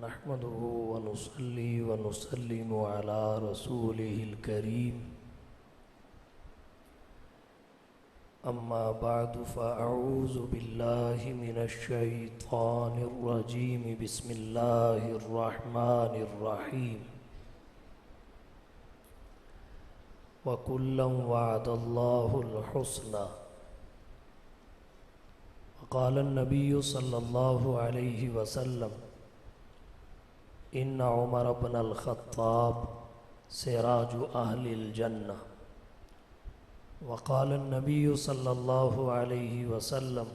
نحمده ونصلي ونسلم على رسوله الكريم أما بعد فأعوذ بالله من الشيطان الرجيم بسم الله الرحمن الرحيم وكلا وعد الله الحسنى وقال النبي صلى الله عليه وسلم إن عمر بن الخطاب سراج أهل الجنة وقال النبي صلى الله عليه وسلم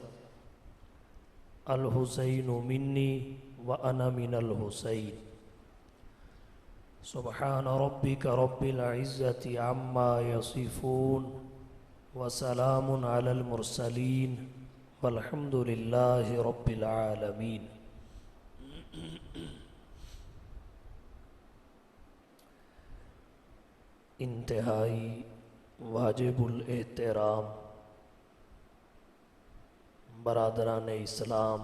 الحسين مني وأنا من الحسين سبحان ربك رب العزة عما يصفون وسلام على المرسلين والحمد لله رب العالمين. انتہائی واجب الاحترام برادران اسلام،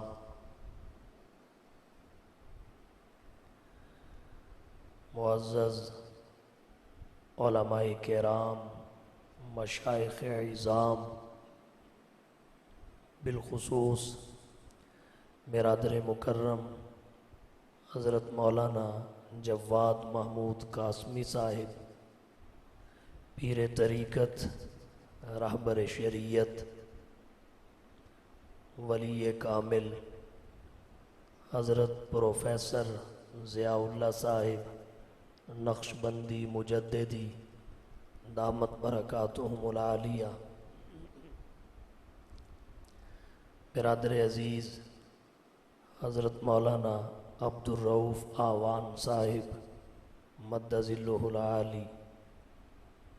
معزز علماء کرام، مشائخ عظام، بالخصوص برادر مکرم حضرت مولانا جواد محمود قاسمی صاحب، پیر طریقت، رہبر شریعت، ولی کامل حضرت پروفیسر ضیاء اللہ صاحب نقشبندی مجددی دامت برکاتہم العالیہ، برادر عزیز حضرت مولانا عبدالرؤوف آوان صاحب مد ظلہ العالی،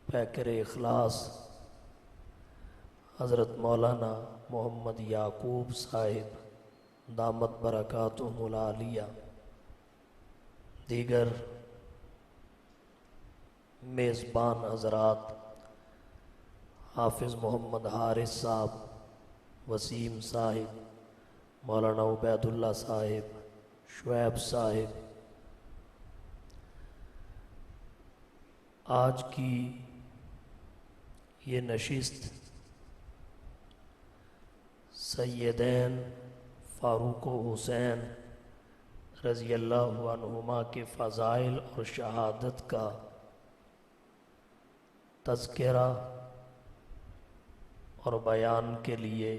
پیکر اخلاص حضرت مولانا محمد یعقوب صاحب دامت برکاتہم العالیہ، دیگر میزبان حضرات، حافظ محمد حارث صاحب، وسیم صاحب، مولانا عبید اللہ صاحب، شعیب صاحب، آج کی یہ نشست سیدین فاروق و حسین رضی اللہ عنہما کے فضائل اور شہادت کا تذکرہ اور بیان کے لیے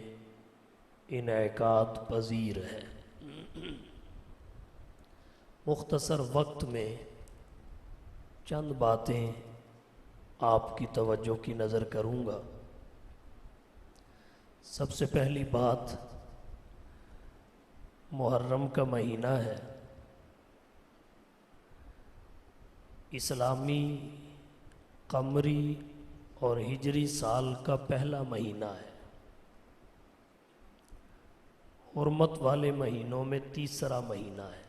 انعقاد پذیر ہے۔ مختصر وقت میں چند باتیں آپ کی توجہ کی نظر کروں گا۔ سب سے پہلی بات، محرم کا مہینہ ہے، اسلامی قمری اور ہجری سال کا پہلا مہینہ ہے، حرمت والے مہینوں میں تیسرا مہینہ ہے۔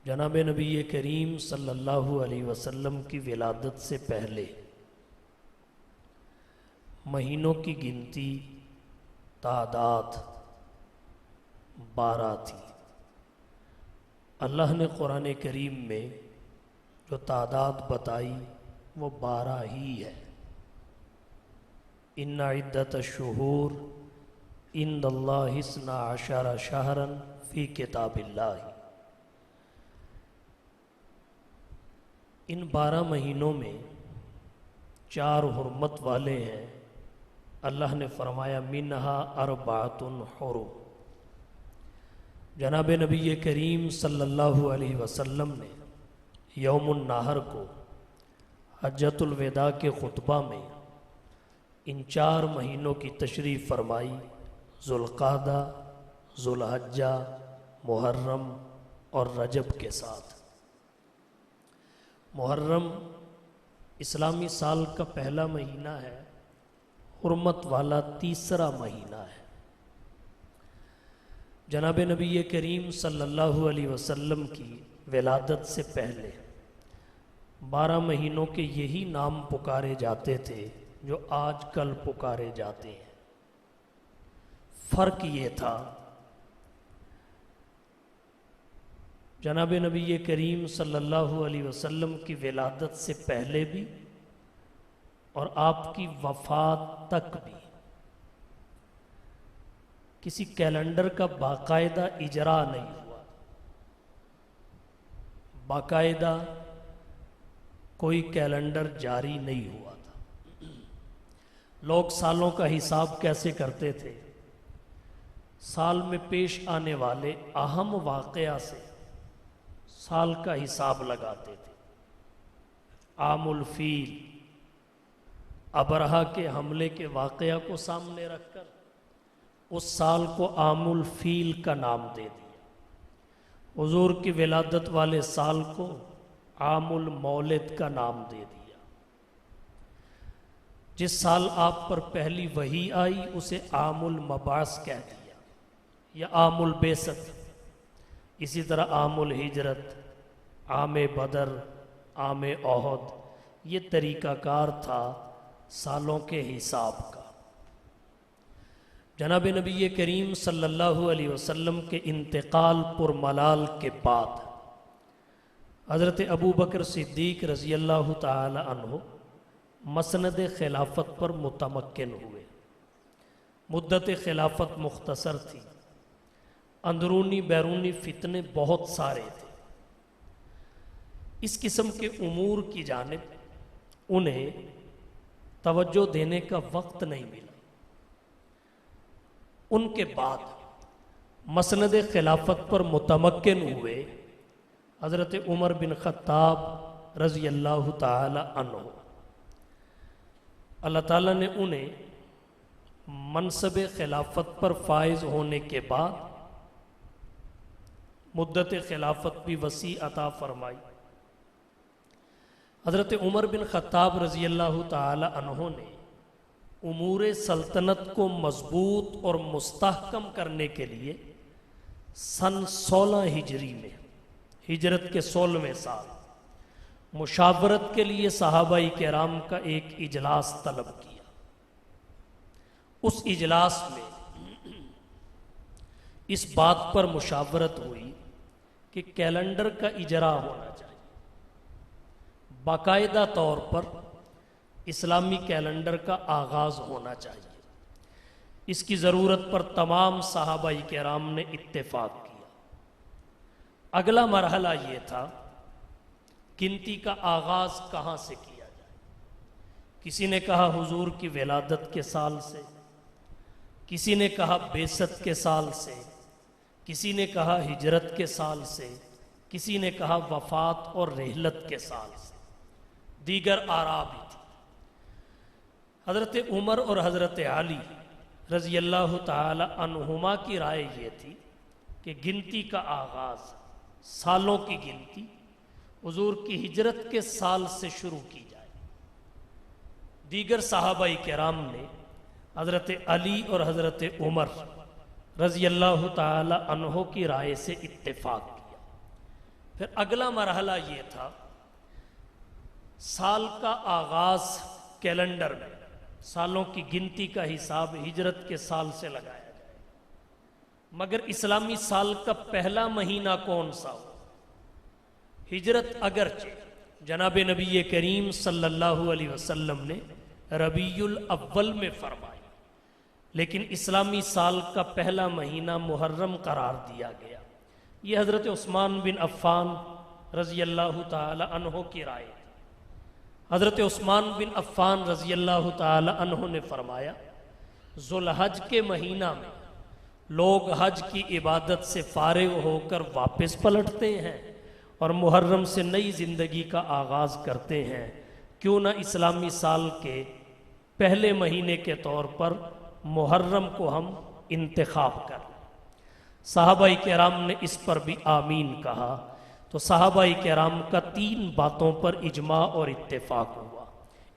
جناب نبی کریم صلی اللہ علیہ وسلم کی ولادت سے پہلے مہینوں کی گنتی تعداد 12 تھی۔ اللہ نے قرآن کریم میں جو تعداد بتائی وہ 12 ہی ہے۔ ان عدت الشہور عند اللہ 12 شہرا فی کتاب اللہ۔ ان 12 مہینوں میں 4 حرمت والے ہیں۔ اللہ نے فرمایا منہا 4 حرم۔ جناب نبی کریم صلی اللہ علیہ وسلم نے یوم النحر کو حجۃ الوداع کے خطبہ میں ان 4 مہینوں کی تشریح فرمائی، ذوالقعدہ، ذوالحجہ، محرم اور رجب کے ساتھ۔ محرم اسلامی سال کا پہلا مہینہ ہے، حرمت والا تیسرا مہینہ ہے۔ جناب نبی کریم صلی اللہ علیہ وسلم کی ولادت سے پہلے 12 مہینوں کے یہی نام پکارے جاتے تھے جو آج کل پکارے جاتے ہیں۔ فرق یہ تھا جناب نبی کریم صلی اللہ علیہ وسلم کی ولادت سے پہلے بھی اور آپ کی وفات تک بھی کسی کیلنڈر کا باقاعدہ اجرا نہیں ہوا، باقاعدہ کوئی کیلنڈر جاری نہیں ہوا تھا۔ لوگ سالوں کا حساب کیسے کرتے تھے؟ سال میں پیش آنے والے اہم واقعہ سے سال کا حساب لگاتے تھے۔ عام الفیل، ابرہہ کے حملے کے واقعہ کو سامنے رکھ کر اس سال کو عام الفیل کا نام دے دیا، حضور کی ولادت والے سال کو عام المولد کا نام دے دیا۔ جس سال آپ پر پہلی وحی آئی اسے عام المبعث کہہ دیا یا عام البعثت۔ اسی طرح عام الہجرت، عام بدر، عام احد، یہ طریقہ کار تھا سالوں کے حساب کا۔ جناب نبی کریم صلی اللہ علیہ وسلم کے انتقال پر ملال کے بعد حضرت ابو بکر صدیق رضی اللہ تعالی عنہ مسند خلافت پر متمکن ہوئے۔ مدت خلافت مختصر تھی، اندرونی بیرونی فتنے بہت سارے تھے۔ اس قسم کے امور کی جانب انہیں توجہ دینے کا وقت نہیں ملا۔ ان کے بعد مسند خلافت پر متمکن ہوئے حضرت عمر بن خطاب رضی اللہ تعالی عنہ۔ اللہ تعالیٰ نے انہیں منصب خلافت پر فائز ہونے کے بعد مدت خلافت بھی وسیع عطا فرمائی۔ حضرت عمر بن خطاب رضی اللہ تعالی عنہ نے امور سلطنت کو مضبوط اور مستحکم کرنے کے لیے سن 16 ہجری میں، ہجرت کے 16ویں سال، مشاورت کے لیے صحابہ کرام کا ایک اجلاس طلب کیا۔ اس اجلاس میں اس بات پر مشاورت ہوئی کہ کیلنڈر کا اجرا ہونا چاہیے، باقاعدہ طور پر اسلامی کیلنڈر کا آغاز ہونا چاہیے۔ اس کی ضرورت پر تمام صحابہ کرام نے اتفاق کیا۔ اگلا مرحلہ یہ تھا گنتی کا آغاز کہاں سے کیا جائے۔ کسی نے کہا حضور کی ولادت کے سال سے، کسی نے کہا بعثت کے سال سے، کسی نے کہا ہجرت کے سال سے، کسی نے کہا وفات اور رحلت کے سال سے، دیگر آراء بھی تھی۔ حضرت عمر اور حضرت علی رضی اللہ تعالی عنہما کی رائے یہ تھی کہ گنتی کا آغاز، سالوں کی گنتی حضور کی ہجرت کے سال سے شروع کی جائے۔ دیگر صحابہ کرام نے حضرت علی اور حضرت عمر رضی اللہ تعالی عنہ کی رائے سے اتفاق کیا۔ پھر اگلا مرحلہ یہ تھا سال کا آغاز کیلنڈر میں، سالوں کی گنتی کا حساب ہجرت کے سال سے لگایا جائے، مگر اسلامی سال کا پہلا مہینہ کون سا ہو؟ ہجرت اگرچہ جناب نبی کریم صلی اللہ علیہ وسلم نے ربیع الاول میں فرمائی، لیکن اسلامی سال کا پہلا مہینہ محرم قرار دیا گیا۔ یہ حضرت عثمان بن عفان رضی اللہ تعالی عنہ کی رائے تھی۔ حضرت عثمان بن عفان رضی اللہ تعالی عنہ نے فرمایا ذو الحج کے مہینہ میں لوگ حج کی عبادت سے فارغ ہو کر واپس پلٹتے ہیں اور محرم سے نئی زندگی کا آغاز کرتے ہیں، کیوں نہ اسلامی سال کے پہلے مہینے کے طور پر محرم کو ہم انتخاب کریں۔ صحابہ کرام نے اس پر بھی آمین کہا۔ تو صحابہ کرام کا 3 باتوں پر اجماع اور اتفاق ہوا۔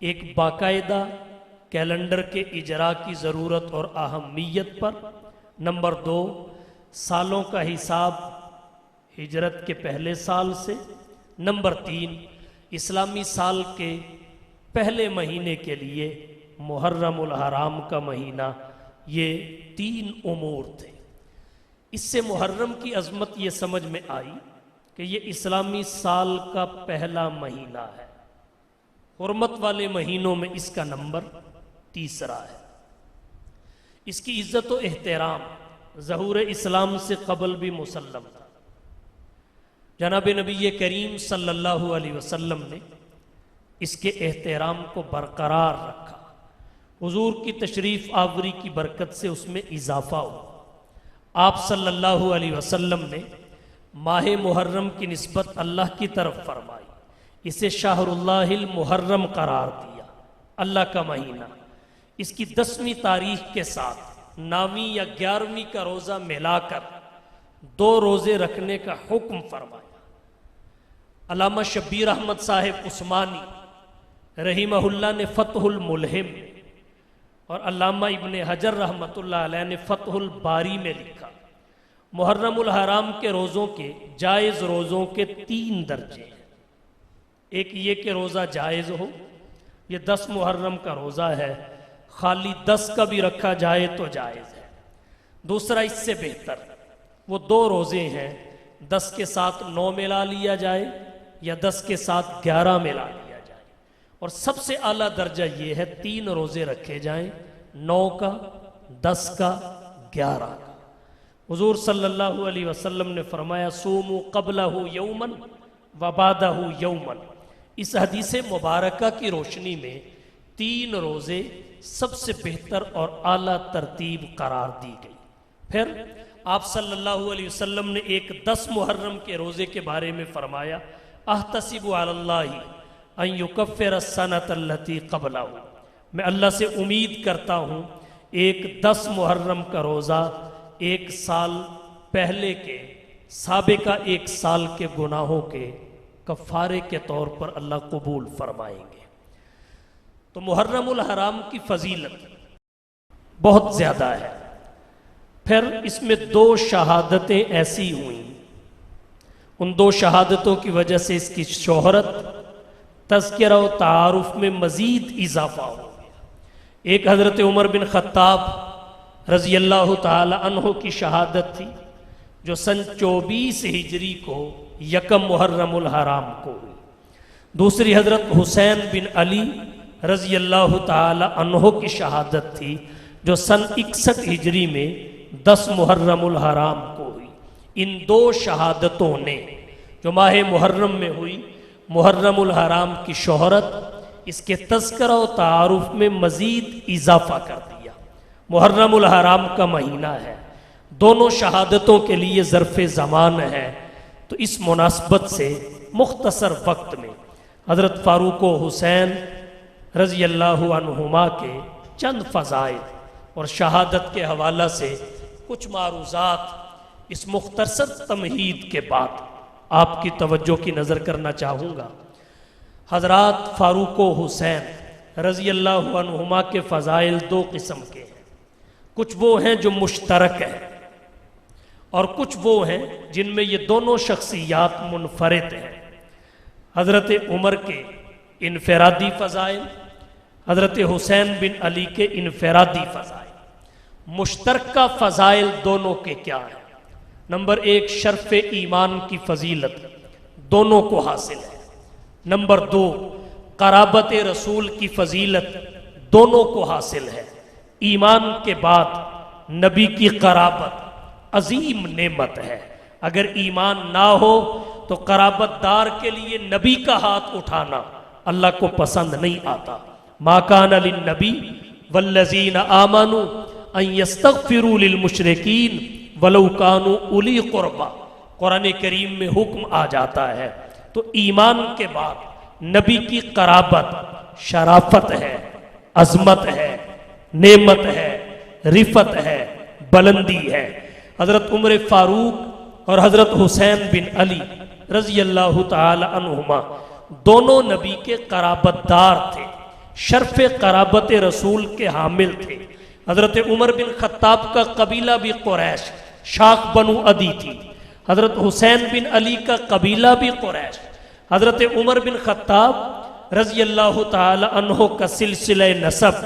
ایک، باقاعدہ کیلنڈر کے اجرا کی ضرورت اور اہمیت پر۔ نمبر 2، سالوں کا حساب ہجرت کے پہلے سال سے۔ نمبر 3، اسلامی سال کے پہلے مہینے کے لیے محرم الحرام کا مہینہ۔ یہ 3 امور تھے۔ اس سے محرم کی عظمت یہ سمجھ میں آئی کہ یہ اسلامی سال کا پہلا مہینہ ہے، حرمت والے مہینوں میں اس کا نمبر تیسرا ہے۔ اس کی عزت و احترام ظہور اسلام سے قبل بھی مسلم تھا۔ جناب نبی کریم صلی اللہ علیہ وسلم نے اس کے احترام کو برقرار رکھا، حضور کی تشریف آوری کی برکت سے اس میں اضافہ ہوا۔ آپ صلی اللہ علیہ وسلم نے ماہ محرم کی نسبت اللہ کی طرف فرمائی، اسے شہر اللہ المحرم قرار دیا، اللہ کا مہینہ۔ اس کی 10ویں تاریخ کے ساتھ 9ویں یا 11ویں کا روزہ ملا کر 2 روزے رکھنے کا حکم فرمایا۔ علامہ شبیر احمد صاحب عثمانی رحمہ اللہ نے فتح الملہم اور علامہ ابن حجر رحمۃ اللہ علیہ نے فتح الباری میں لکھا، محرم الحرام کے روزوں کے جائز روزوں کے 3 درجے ہیں۔ ایک یہ کہ روزہ جائز ہو، یہ 10 محرم کا روزہ ہے، خالی 10 کا بھی رکھا جائے تو جائز ہے۔ دوسرا اس سے بہتر وہ 2 روزے ہیں، 10 کے ساتھ 9 ملا لیا جائے یا 10 کے ساتھ 11 ملا لیا جائے، اور سب سے اعلیٰ درجہ یہ ہے 3 روزے رکھے جائیں، 9 کا، 10 کا، 11 کا۔ حضور صلی اللہ علیہ وسلم نے فرمایا صوموا قبلہ یوماً وبعدہ یوماً۔ اس حدیث مبارکہ کی روشنی میں 3 روزے سب سے بہتر اور اعلیٰ ترتیب قرار دی گئی۔ پھر آپ صلی اللہ علیہ وسلم نے ایک 10 محرم کے روزے کے بارے میں فرمایا احتسب علی اللہ ان یکفر السنۃ التی قبلہ، میں اللہ سے امید کرتا ہوں ایک 10 محرم کا روزہ 1 سال پہلے کے سابقہ 1 سال کے گناہوں کے کفارے کے طور پر اللہ قبول فرمائیں گے۔ تو محرم الحرام کی فضیلت بہت زیادہ ہے۔ پھر اس میں 2 شہادتیں ایسی ہوئیں، ان 2 شہادتوں کی وجہ سے اس کی شہرت، تذکرہ و تعارف میں مزید اضافہ ہو گیا۔ ایک حضرت عمر بن خطاب رضی اللہ تعالی عنہ کی شہادت تھی، جو سن 24 ہجری کو 1 محرم الحرام کو ہوئی۔ دوسری حضرت حسین بن علی رضی اللہ تعالی عنہ کی شہادت تھی، جو سن 61 ہجری میں 10 محرم الحرام کو ہوئی۔ ان 2 شہادتوں نے جو ماہ محرم میں ہوئی، محرم الحرام کی شہرت، اس کے تذکرہ و تعارف میں مزید اضافہ کر دیا۔ محرم الحرام کا مہینہ ہے، دونوں شہادتوں کے لیے ظرف زمان ہے، تو اس مناسبت سے مختصر وقت میں حضرت فاروق و حسین رضی اللہ عنہما کے چند فضائل اور شہادت کے حوالہ سے کچھ معروضات اس مختصر تمہید کے بعد آپ کی توجہ کی نظر کرنا چاہوں گا۔ حضرات فاروق و حسین رضی اللہ عنہما کے فضائل 2 قسم کے ہیں، کچھ وہ ہیں جو مشترک ہیں اور کچھ وہ ہیں جن میں یہ دونوں شخصیات منفرد ہیں۔ حضرت عمر کے انفرادی فضائل، حضرت حسین بن علی کے انفرادی فضائل۔ مشترکہ فضائل دونوں کے کیا ہیں؟ نمبر 1 شرف ایمان کی فضیلت دونوں کو حاصل ہے۔ نمبر 2 قرابت رسول کی فضیلت دونوں کو حاصل ہے۔ ایمان کے بعد نبی کی قرابت عظیم نعمت ہے، اگر ایمان نہ ہو تو قرابت دار کے لیے نبی کا ہاتھ اٹھانا اللہ کو پسند نہیں آتا۔ ما کان للنبی والذین آمنوا ان یستغفروا للمشرکین ولو کانوا اولی قربا، قرآن کریم میں حکم آ جاتا ہے۔ تو ایمان کے بعد نبی کی قرابت شرافت ہے، عظمت ہے، نعمت ہے، رفت ہے، بلندی ہے۔ حضرت عمر فاروق اور حضرت حسین بن علی رضی اللہ تعالی عنہما دونوں نبی کے قرابت دار تھے، شرف قرابت رسول کے حامل تھے۔ حضرت عمر بن خطاب کا قبیلہ بھی قریش، شاخ بنو عدی تھی۔ حضرت حسین بن علی کا قبیلہ بھی قریش۔ حضرت عمر بن خطاب رضی اللہ تعالی عنہ کا سلسلہ نسب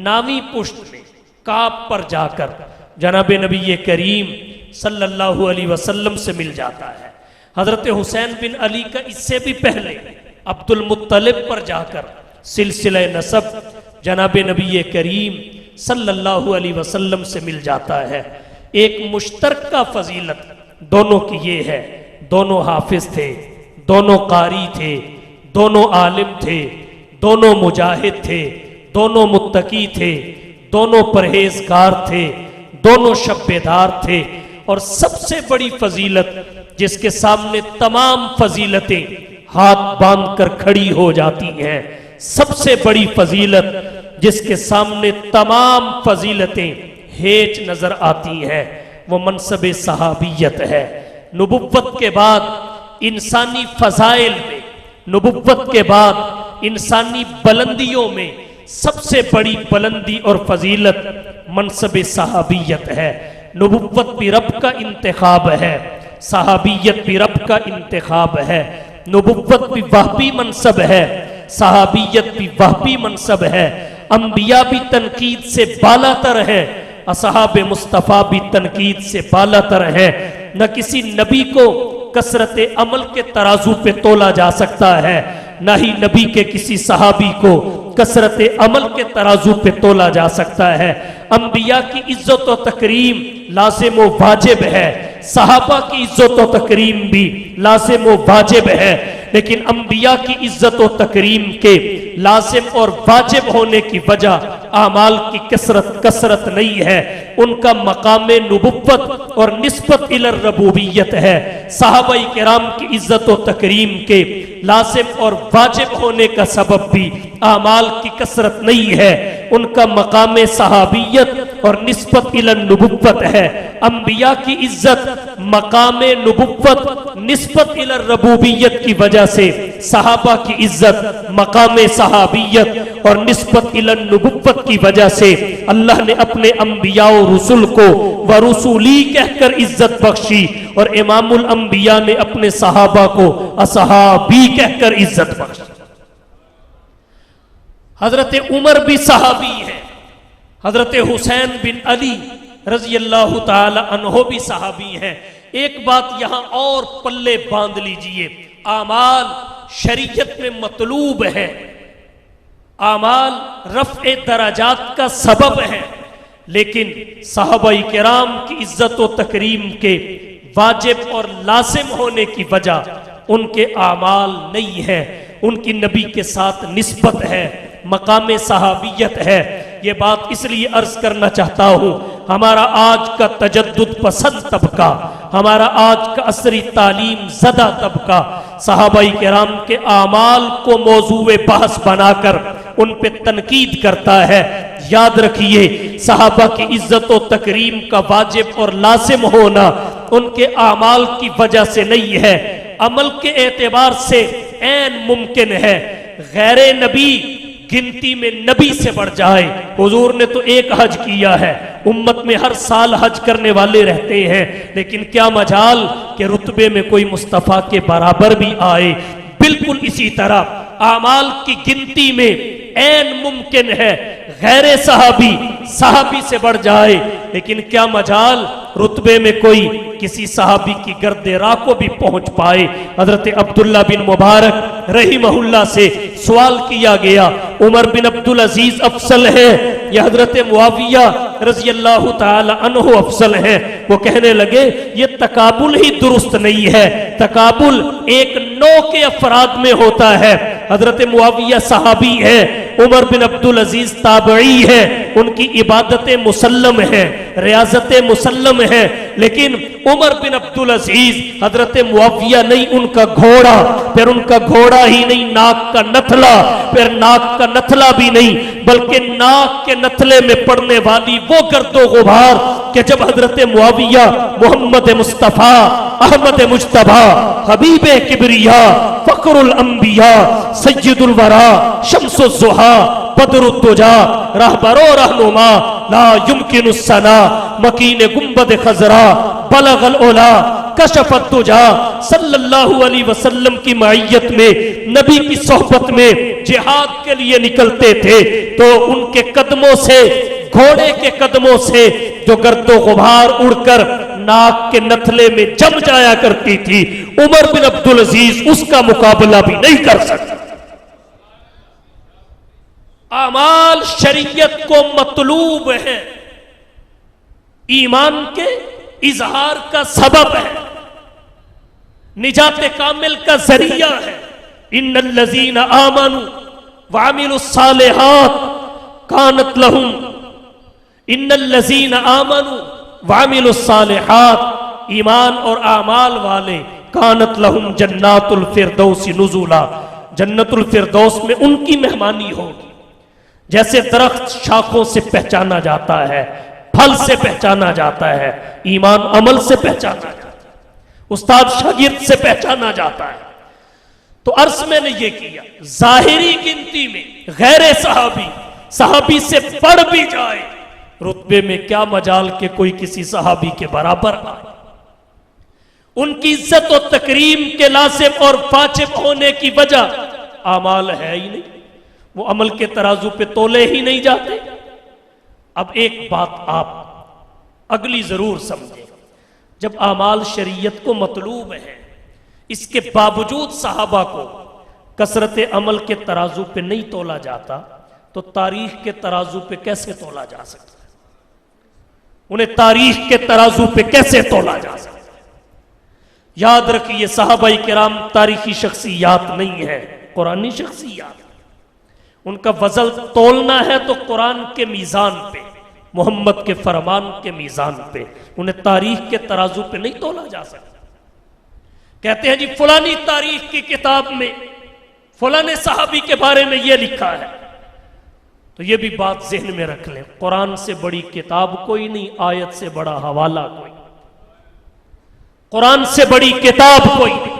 9ویں پشت میں کعب پر جا کر جناب نبی کریم صلی اللہ علیہ وسلم سے مل جاتا ہے۔ حضرت حسین بن علی کا اس سے بھی پہلے عبد المطلب پر جا کر سلسلہ نسب جناب نبی کریم صلی اللہ علیہ وسلم سے مل جاتا ہے۔ ایک مشترکہ فضیلت دونوں کی یہ ہے، دونوں حافظ تھے، دونوں قاری تھے، دونوں عالم تھے، دونوں مجاہد تھے، دونوں متقی تھے، دونوں پرہیزگار تھے، دونوں شب بیدار تھے، اور سب سے بڑی فضیلت جس کے سامنے تمام فضیلتیں ہاتھ باندھ کر کھڑی ہو جاتی ہیں، سب سے بڑی فضیلت جس کے سامنے تمام فضیلتیں ہیچ نظر آتی ہیں، وہ منصب صحابیت ہے۔ نبوت کے بعد انسانی فضائل میں، نبوت کے بعد انسانی بلندیوں میں سب سے بڑی بلندی اور فضیلت منصب صحابیت ہے۔ نبوت بھی رب کا انتخاب ہے، صحابیت بھی رب کا انتخاب ہے۔ نبوت بھی وہبی منصب ہے، صحابیت بھی وہبی منصب ہے۔ انبیاء بھی تنقید سے بالا تر ہیں، اصحاب مصطفیٰ بھی تنقید سے بالا تر ہیں۔ نہ کسی نبی کو کثرت عمل کے ترازو پہ تولا جا سکتا ہے، نہ ہی نبی کے کسی صحابی کو کثرت عمل کے ترازو پہ تولا جا سکتا ہے۔ انبیاء کی عزت و تکریم لازم و واجب ہے، صحابہ کی عزت و تکریم بھی لازم و واجب ہے، لیکن انبیاء کی عزت و تکریم کے لازم اور واجب ہونے کی وجہ اعمال کی کثرت نہیں ہے، ان کا مقام نبوت اور نسبت الی الربوبیت ہے۔ صحابہ کرام کی عزت و تکریم کے لازم اور واجب ہونے کا سبب بھی اعمال کی کثرت نہیں ہے، ان کا مقام صحابیت اور نسبت الی النبوت ہے۔ انبیاء کی عزت مقام نبوت نسبت الی الربوبیت کی وجہ سے، صحابہ کی عزت مقام صحابیت اور نسبت الی النبوت کی وجہ سے اللہ نے اپنے انبیاء و رسول کو ورسولی کہہ کر عزت بخشی، اور امام الانبیاء نے اپنے صحابہ کو اصحابی کہہ کر عزت بخشی۔ حضرت عمر بھی صحابی ہے، حضرت حسین بن علی رضی اللہ تعالی عنہ بھی صحابی ہیں۔ ایک بات یہاں اور پلے باندھ لیجئے، اعمال شریعت میں مطلوب ہے، اعمال رفع درجات کا سبب ہے، لیکن صحابہ کرام کی عزت و تکریم کے واجب اور لازم ہونے کی وجہ ان کے اعمال نہیں ہے، ان کی نبی کے ساتھ نسبت ہے، مقام صحابیت ہے۔ یہ بات اس لیے عرض کرنا چاہتا ہوں، ہمارا آج کا تجدد پسند طبقہ، ہمارا آج کا عصری تعلیم زدہ طبقہ صحابہ کرام کے اعمال کو موضوع بحث بنا کر ان پہ تنقید کرتا ہے۔ یاد رکھیے، صحابہ کی عزت و تکریم کا واجب اور لازم ہونا ان کے اعمال کی وجہ سے نہیں ہے، عمل کے اعتبار سے عین ممکن ہے۔ غیر نبی گنتی میں نبی سے بڑھ جائے، حضور نے تو ایک حج کیا ہے، امت میں ہر سال حج کرنے والے رہتے ہیں، لیکن کیا مجال کہ رتبے میں کوئی مصطفیٰ کے برابر بھی آئے۔ بالکل اسی طرح اعمال کی گنتی میں عین ممکن ہے غیر صحابی سے بڑھ جائے، لیکن کیا مجال رتبے میں کوئی کسی صحابی کی گرد راہ کو بھی پہنچ پائے۔ حضرت عبداللہ بن مبارک رحمہ اللہ سے سوال کیا گیا، عمر بن عبدالعزیز افضل ہے یا حضرت معاویہ رضی اللہ تعالی عنہ افضل ہیں؟ وہ کہنے لگے یہ تقابل ہی درست نہیں ہے، تقابل ایک نوع کے افراد میں ہوتا ہے۔ حضرت معاویہ صحابی ہے، عمر بن عبدالعزیز تابعی ہے، ان کی عبادت مسلم ہے، ریاضت مسلم ہے، لیکن عمر بن عبدالعزیز حضرت معاویہ نہیں ان کا گھوڑا، پھر ان کا گھوڑا ہی نہیں ناک کا نتھلا، پھر ناک کا نتھلا بھی نہیں بلکہ ناک کے نتھلے میں پڑنے والی وہ گرد و غبار کہ جب حضرت معاویہ محمد مصطفیٰ احمد مجتبیٰ حبیب کبریا فخر الانبیاء سید الورا شمس الضحیٰ بدر الدجا رہبر و رہنما لا یمکن السنا مکین گنبد خضرا بلغ العلا کشف الدجا صلی اللہ علیہ وسلم کی معیت میں، نبی کی صحبت میں جہاد کے لیے نکلتے تھے تو ان کے قدموں سے، گھوڑے کے قدموں سے جو گرد و غبار اڑ کر ناک کے نتھلے میں جم جایا کرتی تھی، عمر بن عبدالعزیز اس کا مقابلہ بھی نہیں کر سکتا۔ اعمال شریعت کو مطلوب ہے، ایمان کے اظہار کا سبب ہے، نجات کامل کا ذریعہ ہے۔ ان الذین آمنوا وعملوا الصالحات کانت لہم، ان الذین آمنوا وعملوا الصالحات، ایمان اور اعمال والے، کانت لہم جنات الفردوس نزلا، جنت الفردوس میں ان کی مہمانی ہوگی۔ جیسے درخت شاخوں سے پہچانا جاتا ہے، پھل سے پہچانا جاتا ہے، ایمان عمل سے پہچانا جاتا ہے، استاد شاگرد سے پہچانا جاتا ہے۔ تو عرض میں نے یہ کیا، ظاہری گنتی میں غیر صحابی سے بڑھ بھی جائے، رتبے میں کیا مجال کہ کوئی کسی صحابی کے برابر آئے۔ ان کی عزت و تکریم کے لازم اور واجب ہونے کی وجہ اعمال ہے ہی نہیں، وہ عمل کے ترازو پہ تولے ہی نہیں جاتے۔ اب ایک بات آپ اگلی ضرور سمجھیں، جب اعمال شریعت کو مطلوب ہے، اس کے باوجود صحابہ کو کثرت عمل کے ترازو پہ نہیں تولا جاتا، تو تاریخ کے ترازو پہ کیسے تولا جا سکتا ہے؟ انہیں تاریخ کے ترازو پہ کیسے تولا جا سکتا ہے؟ یاد رکھیے، صحابہ کرام تاریخی شخصیات نہیں ہیں، قرآنی شخصیات۔ ان کا وزن تولنا ہے تو قرآن کے میزان پہ، محمد کے فرمان کے میزان پہ، انہیں تاریخ کے ترازو پہ نہیں تولا جا سکتا۔ کہتے ہیں جی فلانی تاریخ کی کتاب میں فلانے صحابی کے بارے میں یہ لکھا ہے، تو یہ بھی بات ذہن میں رکھ لیں، قرآن سے بڑی کتاب کوئی نہیں، آیت سے بڑا حوالہ کوئی نہیں۔ قرآن سے بڑی کتاب کوئی نہیں،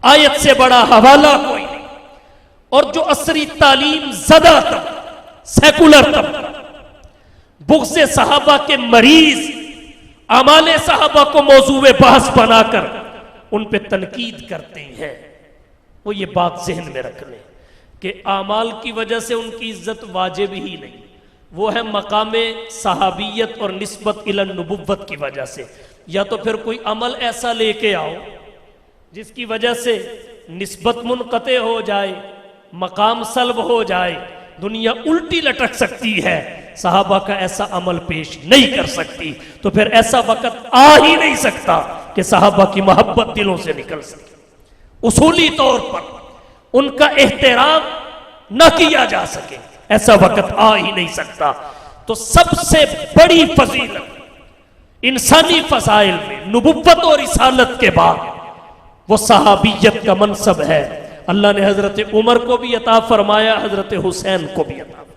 آیت سے بڑا حوالہ کوئی نہیں۔ اور جو عصری تعلیم زدہ طبقہ، سیکولر طبقہ، بغض صحابہ کے مریض، اعمال صحابہ کو موضوع بحث بنا کر ان پہ تنقید کرتے ہیں، وہ یہ بات ذہن میں رکھ لیں کہ اعمال کی وجہ سے ان کی عزت واجب ہی نہیں، وہ ہے مقام صحابیت اور نسبت الی النبوت کی وجہ سے۔ یا تو پھر کوئی عمل ایسا لے کے آؤ جس کی وجہ سے نسبت منقطع ہو جائے، مقام سلب ہو جائے، دنیا الٹی لٹک سکتی ہے، صحابہ کا ایسا عمل پیش نہیں کر سکتی، تو پھر ایسا وقت آ ہی نہیں سکتا کہ صحابہ کی محبت دلوں سے نکل سکے، اصولی طور پر ان کا احترام نہ کیا جا سکے، ایسا وقت آ ہی نہیں سکتا۔ تو سب سے بڑی فضیلت انسانی فضائل میں نبوت اور رسالت کے بعد وہ صحابیت کا منصب ہے۔ اللہ نے حضرت عمر کو بھی عطا فرمایا، حضرت حسین کو بھی عطا فرمایا۔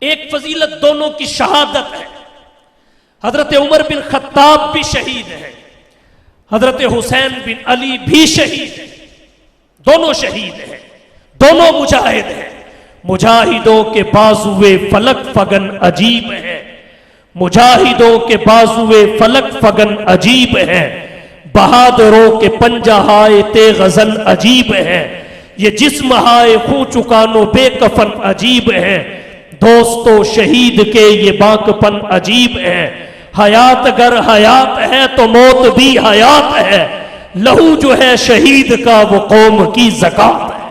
ایک فضیلت دونوں کی شہادت ہے، حضرت عمر بن خطاب بھی شہید ہے، حضرت حسین بن علی بھی شہید ہے، دونوں شہید ہیں، دونوں مجاہد ہیں۔ مجاہدوں کے بازوئے فلک فگن عجیب ہے، مجاہدوں کے بازوئے فلک فگن عجیب ہے، بہادروں کے پنجہ ہائے تیغ غزل عجیب ہے، یہ جسم ہائے خوں چکانو بے کفن عجیب ہے، دوستو شہید کے یہ باک پن عجیب ہے، حیات اگر حیات ہے تو موت بھی حیات ہے، لہو جو ہے شہید کا وہ قوم کی زکات ہے۔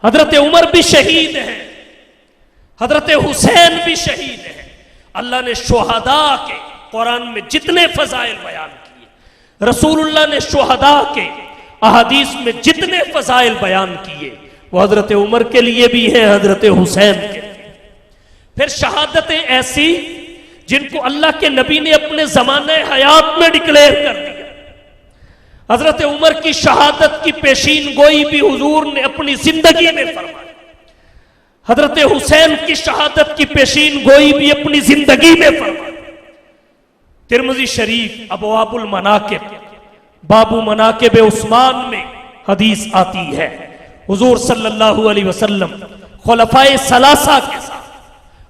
حضرت عمر بھی شہید ہیں، حضرت حسین بھی شہید ہیں۔ اللہ نے شہداء کے قرآن میں جتنے فضائل بیان کیے، رسول اللہ نے شہداء کے احادیث میں جتنے فضائل بیان کیے، وہ حضرت عمر کے لیے بھی ہیں، حضرت حسین کے لیے۔ پھر شہادتیں ایسی جن کو اللہ کے نبی نے اپنے زمانہ حیات میں ڈکلیئر کر دیا۔ حضرت عمر کی شہادت کی پیشین گوئی بھی حضور نے اپنی زندگی میں فرمائی، حضرت حسین کی شہادت کی پیشین گوئی بھی اپنی زندگی میں فرمائی۔ ترمذی شریف ابواب المناقب، باب مناقب عثمان میں حدیث آتی ہے، حضور صلی اللہ علیہ وسلم خلفائے ثلاثہ کے ساتھ،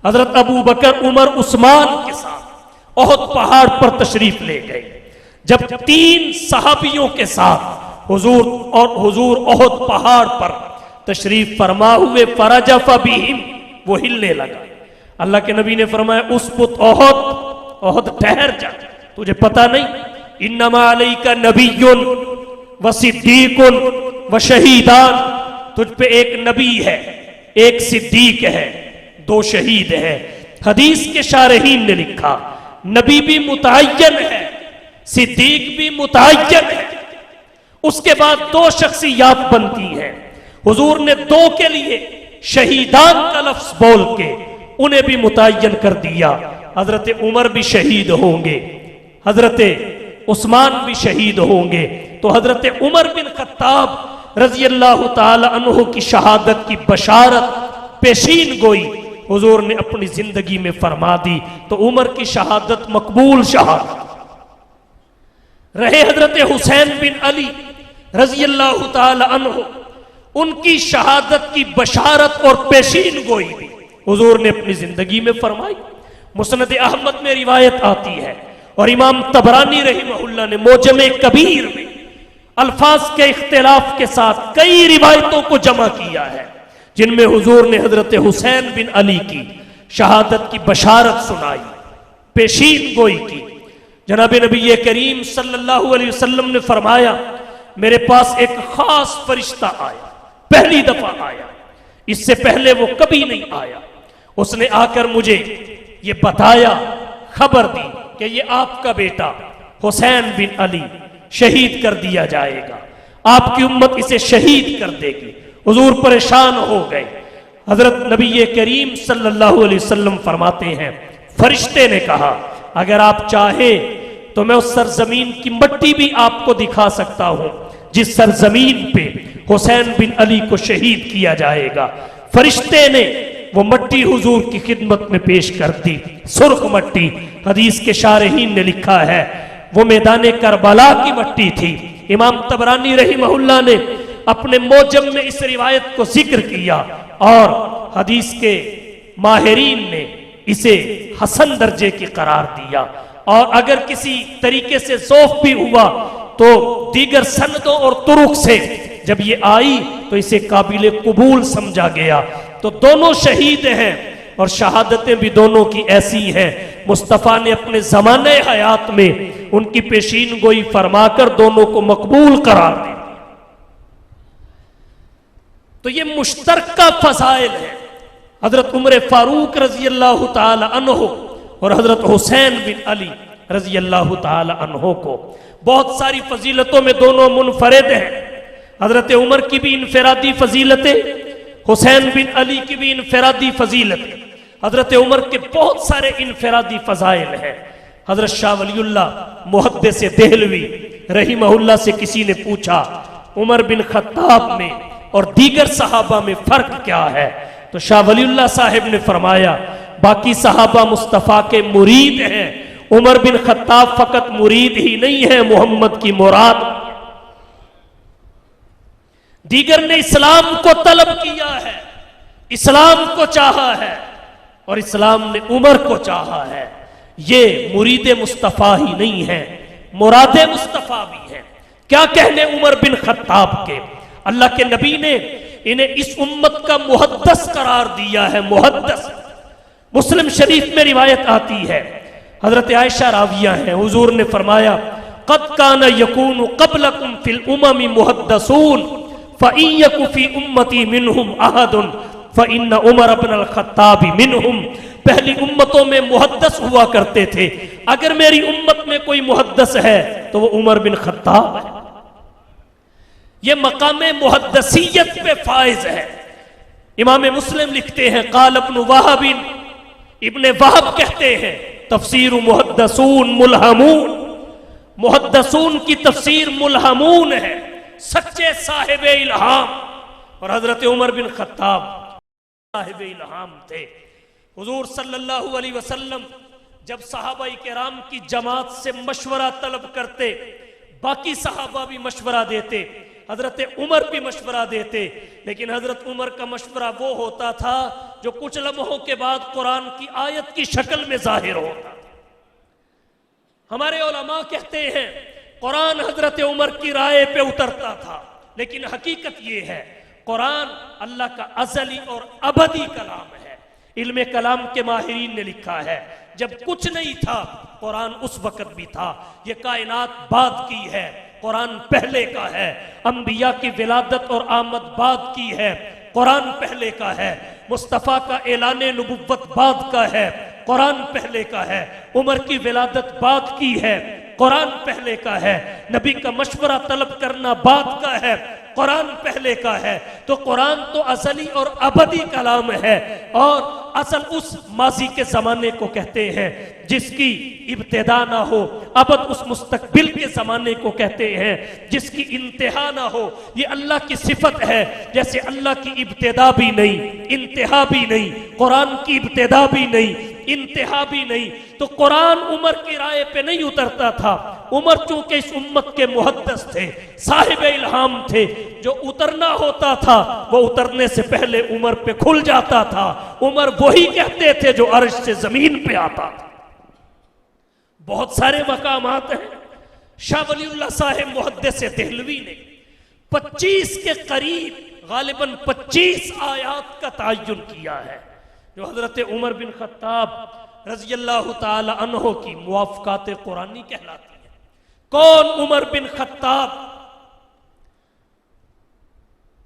حضرت ابو بکر عمر عثمان کے ساتھ احد پہاڑ پر تشریف لے گئے۔ جب 3 صحابیوں کے ساتھ حضور احد پہاڑ پر تشریف فرما ہوئے، فرجف بہم، وہ ہلنے لگا۔ اللہ کے نبی نے فرمایا اسبت احد احد ٹھہر جا، تجھے پتہ نہیں انما علیک نبیٌ و صدیق و شہیدان، تجھ پہ ایک نبی ہے، ایک صدیق ہے، 2 شہید ہیں۔ حدیث کے شارحین نے لکھا نبی بھی متعین ہے، صدیق بھی متعین ہے، اس کے بعد 2 شخصیات بنتی ہیں۔ حضور نے 2 کے لیے شہیدان کا لفظ بول کے انہیں بھی متعین کر دیا، حضرت عمر بھی شہید ہوں گے، حضرت عثمان بھی شہید ہوں گے۔ تو حضرت عمر بن خطاب رضی اللہ تعالی عنہ کی شہادت کی بشارت پیشین گوئی حضور نے اپنی زندگی میں فرما دی، تو عمر کی شہادت مقبول شہادت رہے۔ حضرت حسین بن علی رضی اللہ تعالی عنہ، ان کی شہادت کی بشارت اور پیشین گوئی بھی حضور نے اپنی زندگی میں فرمائی۔ مسند احمد میں روایت آتی ہے اور امام طبرانی رحمہ اللہ نے معجم کبیر میں الفاظ کے اختلاف کے ساتھ کئی روایتوں کو جمع کیا ہے جن میں حضور نے حضرت حسین بن علی کی شہادت کی بشارت سنائی، پیشین گوئی کی۔ جناب نبی کریم صلی اللہ علیہ وسلم نے فرمایا میرے پاس ایک خاص فرشتہ آیا، پہلی دفعہ آیا، اس سے پہلے وہ کبھی نہیں آیا۔ اس نے آ کر مجھے یہ بتایا، خبر دی کہ یہ آپ کا بیٹا حسین بن علی شہید کر دیا جائے گا، آپ کی امت اسے شہید کر دے گی۔ حضور پریشان ہو گئے۔ حضرت نبی کریم صلی اللہ علیہ وسلم فرماتے ہیں فرشتے نے کہا اگر آپ چاہے تو میں اس سرزمین کی مٹی بھی آپ کو دکھا سکتا ہوں جس سرزمین پہ حسین بن علی کو شہید کیا جائے گا۔ فرشتے نے وہ مٹی حضور کی خدمت میں پیش کر دی، سرخ مٹی۔ حدیث کے شارحین نے لکھا ہے وہ میدان کربلا کی مٹی تھی۔ امام طبرانی رحمہ اللہ نے اپنے موجم میں اس روایت کو ذکر کیا اور حدیث کے ماہرین نے اسے حسن درجے کی قرار دیا، اور اگر کسی طریقے سے ضعف بھی ہوا تو دیگر سندوں اور طرق سے جب یہ آئی تو اسے قابل قبول سمجھا گیا۔ تو دونوں شہید ہیں اور شہادتیں بھی دونوں کی ایسی ہیں۔ مصطفیٰ نے اپنے زمانہ حیات میں ان کی پیشین گوئی فرما کر دونوں کو مقبول قرار دیا۔ تو یہ مشترکہ فضائل ہیں حضرت عمر فاروق رضی اللہ تعالی عنہ اور حضرت حسین بن علی رضی اللہ تعالی عنہ کو۔ بہت ساری فضیلتوں میں دونوں منفرد ہیں۔ حضرت عمر کی بھی انفرادی فضیلتیں، حسین بن علی کی بھی انفرادی فضیلتیں۔ حضرت عمر کے بہت سارے انفرادی فضائل ہیں۔ حضرت شاہ ولی اللہ محدث دہلوی رحمہ اللہ سے کسی نے پوچھا عمر بن خطاب میں اور دیگر صحابہ میں فرق کیا ہے؟ تو شاہ ولی اللہ صاحب نے فرمایا باقی صحابہ مصطفیٰ کے مرید ہیں، عمر بن خطاب فقط مرید ہی نہیں ہے، محمد کی مراد۔ دیگر نے اسلام کو طلب کیا ہے، اسلام کو چاہا ہے، اور اسلام نے عمر کو چاہا ہے۔ یہ مرید مصطفیٰ ہی نہیں ہے، مراد مصطفیٰ بھی ہے۔ کیا کہنے عمر بن خطاب کے، اللہ کے نبی نے انہیں اس امت کا محدث قرار دیا ہے، محدث۔ مسلم شریف میں روایت آتی ہے، حضرت عائشہ راویہ ہیں، حضور نے فرمایا قد کان یکون قبلکم فی الامم محدثون فإن یک فی امتی منہم احد فإن عمر بن الخطاب منہم۔ پہلی امتوں میں محدث ہوا کرتے تھے، اگر میری امت میں کوئی محدث ہے تو وہ عمر بن خطاب ہے۔ یہ مقام محدثیت پہ فائز ہے۔ امام مسلم لکھتے ہیں قال ابن وہب، ابن وہب کہتے ہیں تفسیر محدثون ملہمون، محدثون کی تفسیر ملہمون ہے، سچے صاحب الہام، اور حضرت عمر بن خطاب صاحب الہام تھے۔ حضور صلی اللہ علیہ وسلم جب صحابہ کرام کی جماعت سے مشورہ طلب کرتے، باقی صحابہ بھی مشورہ دیتے، حضرت عمر بھی مشورہ دیتے، لیکن حضرت عمر کا مشورہ وہ ہوتا تھا جو کچھ لمحوں کے بعد قرآن کی آیت کی شکل میں ظاہر ہوتا تھا۔ ہمارے علماء کہتے ہیں قرآن حضرت عمر کی رائے پہ اترتا تھا، لیکن حقیقت یہ ہے قرآن اللہ کا ازلی اور ابدی کلام ہے۔ علم کلام کے ماہرین نے لکھا ہے جب کچھ نہیں تھا قرآن اس وقت بھی تھا. یہ کائنات بعد کی ہے، قرآن پہلے کا ہے. انبیاء کی ولادت اور آمد بعد کی ہے، قرآن پہلے کا ہے. مصطفیٰ کا اعلان نبوت بعد کا ہے، قرآن پہلے کا ہے. عمر کی ولادت بعد کی ہے، قرآن پہلے کا ہے. نبی کا مشورہ طلب کرنا بعد کا ہے، قرآن پہلے کا ہے. تو قرآن تو ازلی اور ابدی کلام ہے، اور اصل اس ماضی کے زمانے کو کہتے ہیں جس کی ابتدا نہ ہو. ابد اس مستقبل کے زمانے کو کہتے ہیں جس کی انتہا نہ ہو. یہ اللہ کی صفت ہے. جیسے اللہ کی ابتدا بھی نہیں، انتہا بھی نہیں، قرآن کی ابتدا بھی نہیں، انتہا بھی نہیں. تو قرآن عمر کی رائے پہ نہیں اترتا تھا. عمر چونکہ اس امت کے محدث تھے، صاحب الہام تھے، جو اترنا ہوتا تھا وہ اترنے سے پہلے عمر پہ کھل جاتا تھا. عمر وہی کہتے تھے جو عرش سے زمین پہ آتا تھا. بہت سارے مقامات ہیں. شاہ ولی اللہ صاحب محدث دہلوی نے 25 کے قریب غالباً 25 آیات کا تعین کیا ہے جو حضرت عمر بن خطاب رضی اللہ تعالی عنہ کی موافقات قرآنی کہلاتی ہیں. کون عمر بن خطاب؟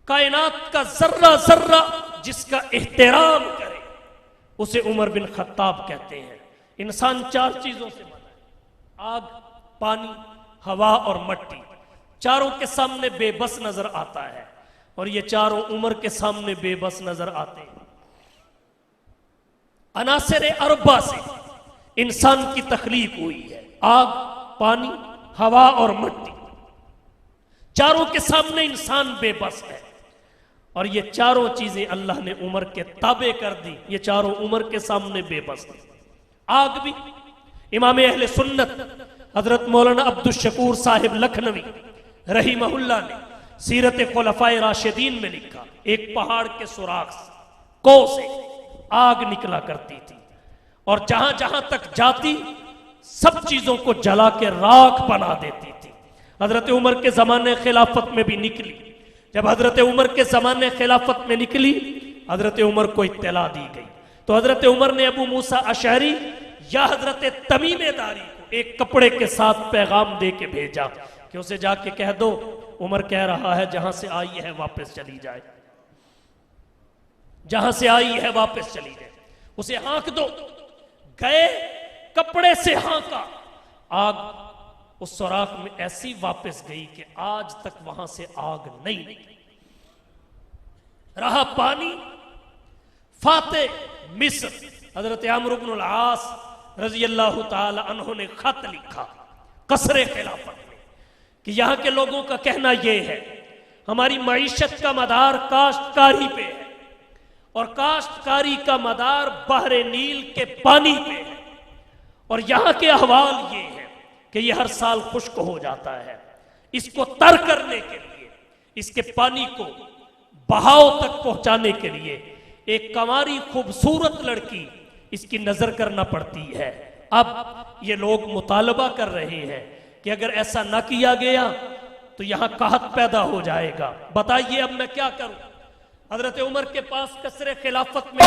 کائنات کا ذرہ ذرہ جس کا احترام کرے اسے عمر بن خطاب کہتے ہیں. انسان 4 چیزوں سے بنا ہے: آگ، پانی، ہوا اور مٹی. چاروں کے سامنے بے بس نظر آتا ہے، اور یہ چاروں عمر کے سامنے بے بس نظر آتے ہیں. عناصر اربع سے انسان کی تخلیق ہوئی ہے: آگ، پانی، ہوا اور مٹی. چاروں کے سامنے انسان بے بس ہے، اور یہ چاروں چیزیں اللہ نے عمر کے تابع کر دی. یہ چاروں عمر کے سامنے بے بس ہیں. آگ بھی امام اہل سنت حضرت مولانا عبدالشکور صاحب لکھنوی رحمہ اللہ نے سیرت خلفائے راشدین میں لکھا، ایک پہاڑ کے سوراخ کو سے آگ نکلا کرتی تھی، اور جہاں جہاں تک جاتی سب چیزوں کو جلا کے راکھ بنا دیتی تھی. حضرت عمر کے زمانے خلافت میں بھی نکلی. جب حضرت عمر کے زمانے خلافت میں نکلی، حضرت عمر کو اطلاع دی گئی تو حضرت عمر نے ابو موسیٰ اشعری یا حضرت تمیم داری کو ایک کپڑے کے ساتھ پیغام دے کے بھیجا کہ اسے جا کے کہہ دو عمر کہہ رہا ہے جہاں سے آئی ہے واپس چلی جائے، جہاں سے آئی ہے واپس چلی جائے. اسے ہانک دو. گئے، کپڑے سے ہانکا، آگ اس سوراخ میں ایسی واپس گئی کہ آج تک وہاں سے آگ نہیں نکلی. رہا پانی، فاتح مصر حضرت عمرو بن العاص رضی اللہ تعالی عنہ نے خط لکھا قصر خلافت میں کہ یہاں کے لوگوں کا کہنا یہ ہے ہماری معیشت کا مدار کاشتکاری پہ ہے، اور کاشتکاری کا مدار بحر نیل کے پانی پہ ہے، اور یہاں کے احوال یہ ہے کہ یہ ہر سال خشک ہو جاتا ہے. اس کو تر کرنے کے لیے، اس کے پانی کو بہاؤ تک پہنچانے کے لیے ایک کنواری خوبصورت لڑکی اس کی نظر کرنا پڑتی ہے. اب یہ لوگ مطالبہ کر رہے ہیں کہ اگر ایسا نہ کیا گیا تو یہاں قحط پیدا ہو جائے گا. بتائیے اب میں کیا کروں؟ حضرت عمر کے پاس قصر خلافت میں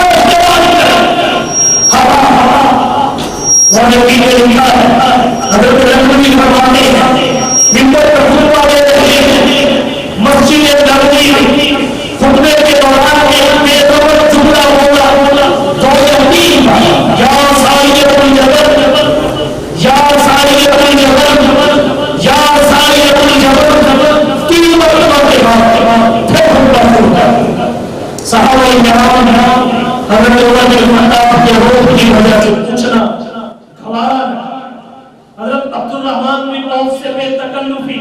حضرت عبدالرحمن بن عوف سے بے تکلفی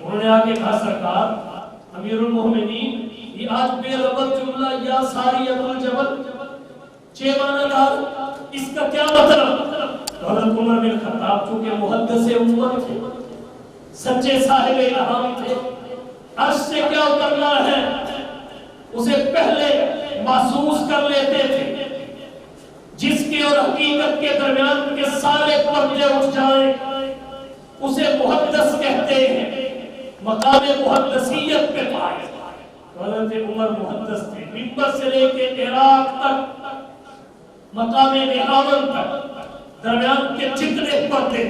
انہوں نے آگے کہا سرکار امیر المومنین یہ آج بے ربط جملہ یا ساریت الجبل چیمانہ دار اس کا کیا مطلب؟ تو حضرت عمر بن خطاب چونکہ محدث امت تھے، سچے صاحب الہام تھے، عرش سے کیا اترنا ہے اسے پہلے محسوس کر لیتے تھے. جس کے اور حقیقت کے درمیان کے سارے پردے اٹھ جائیں اسے محدث کہتے ہیں، مقام محدثیت پہ پائے. حضرت عمر محدث تھے، منبر سے لے کے عراق تک، مقام نہاون تک درمیان کے جتنے پردے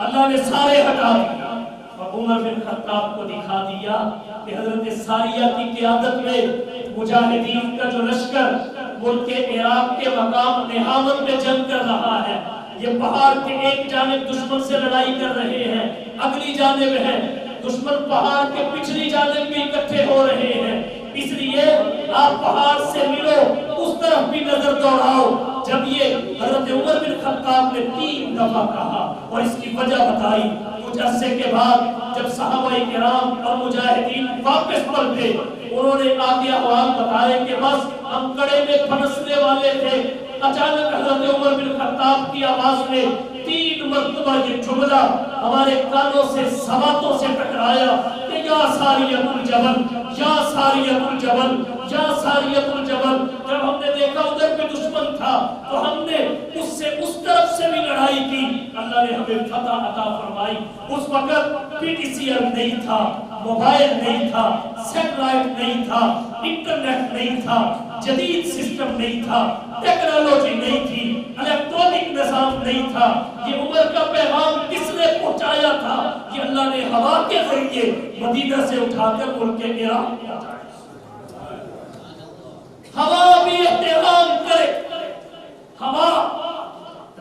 اللہ نے سارے ہٹا دیا اور عمر بن خطاب کو دکھا دیا کہ حضرت ساریہ کی قیادت میں مجاہدین کا جو لشکر ملک عراق کے مقام نہاون میں جنگ کر رہا ہے، یہ پہاڑ کے ایک جانب دشمن سے لڑائی کر رہے ہیں، اگلی جانب ہے دشمن پہاڑ کے پچھلی جانب بھی اکٹھے ہو رہے ہیں، اس لیے آپ پہاڑ سے ملو، اس طرف بھی نظر دوڑاؤ۔ جب یہ حضرت عمر بن خطاب نے 3 دفعہ کہا اور اس کی وجہ بتائی، کچھ عرصے کے بعد جب صحابہ کرام اور مجاہدین واپس پلٹے، انہوں نے آگے احوال بتائے کہ بس ہم کڑے میں پھنسنے والے تھے، اچانک حضرت عمر بن خطاب کی آواز میں 3 مرتبہ یہ جملہ ہمارے کانوں سے سماعتوں سے ٹکرایا کہ یا ساریۃ الجبل، یا ساریۃ الجبل، یا ساریۃ الجبل۔ جب ہم نے دیکھا ادھر پہ دشمن تھا تو ہم نے اس سے اس طرف سے بھی لڑائی کی، اللہ نے ہمیں فتح عطا فرمائی۔ اس وقت پی ٹی سی ایل نہیں تھا، موبائل نہیں تھا، سیٹلائٹ نہیں تھا، انٹرنیٹ نہیں تھا، جدید سسٹم نہیں تھا، ٹیکنالوجی نہیں تھی، الیکٹرونک نظام نہیں تھا۔ یہ عمر کا پیغام کس نے پہنچایا تھا؟ یہ اللہ نے ہوا کے ذریعے مدینہ سے اٹھا کر ملک عراق پہنچایا۔ ہوا بھی احترام کرے، ہوا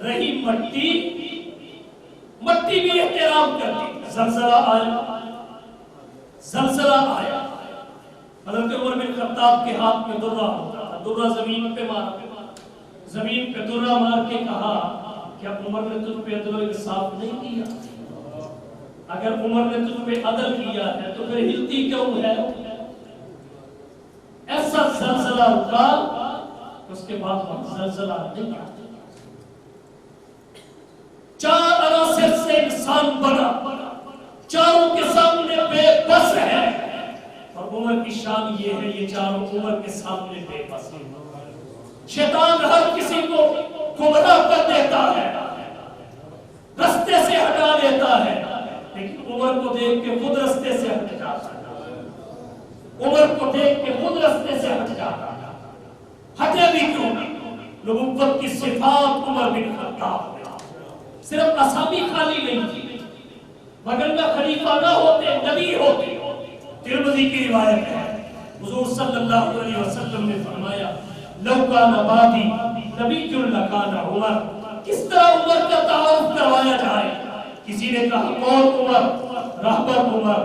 رہی مٹی، مٹی بھی احترام کرتی۔ زلزلہ آیا، زلزلہ آیا، حضرت عمر بن خطاب کے ہاتھ میں درہ ہوتا تھا، درہ زمین پہ مارا، زمین پہ درہ مار کے کہا کہ اب عمر نے تجھ پہ عدل و انصاف نہیں کیا؟ اگر عمر نے تجھ پہ عدل کیا ہے تو پھر ہلتی کیوں ہے؟ ایسا زلزلہ رکا، اس کے بعد زلزلہ نہیں آتا۔ 4 عناصر سے انسان بنا، چاروں کے سامنے بے بس ہے، اور عمر کی شان یہ ہے یہ چاروں عمر کے سامنے بے بس ہے۔ شیطان ہر کسی کو گمراہ کر دیتا ہے، رستے سے ہٹا دیتا ہے، لیکن عمر کو دیکھ کے خود رستے سے ہٹ جاتا ہے، عمر کو دیکھ کے خود رستے سے ہٹ جاتا ہے۔ ہٹے بھی کیوں؟ نبوت کی صفات عمر بن خطاب میں صرف اسامی خالی نہیں تھی، وگرنہ خلیفہ نہ ہوتے، نبی ہوتے۔ ترمذی کی روایت ہے، حضور صلی اللہ علیہ وسلم نے فرمایا لو کان بعدی نبی لکان عمر۔ کس طرح عمر کا تعارف کروایا جائے؟ کسی نے کہا کون عمر؟ رہبر عمر،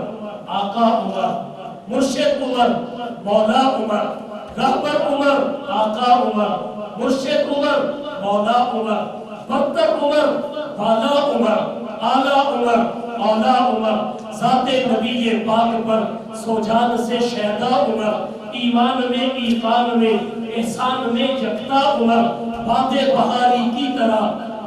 آقا عمر، مرشد عمر، مولا عمر۔ رہبر عمر، آقا عمر، مرشد عمر، مولا عمر، برتر عمر، بالا عمر، اعلیٰ عمر، اولا عمر، ذات نبی پاک پر سوجان سے شہدا عمر، ایمان میں ایقان میں احسان میں یکتا عمر، باد بہاری کی طرح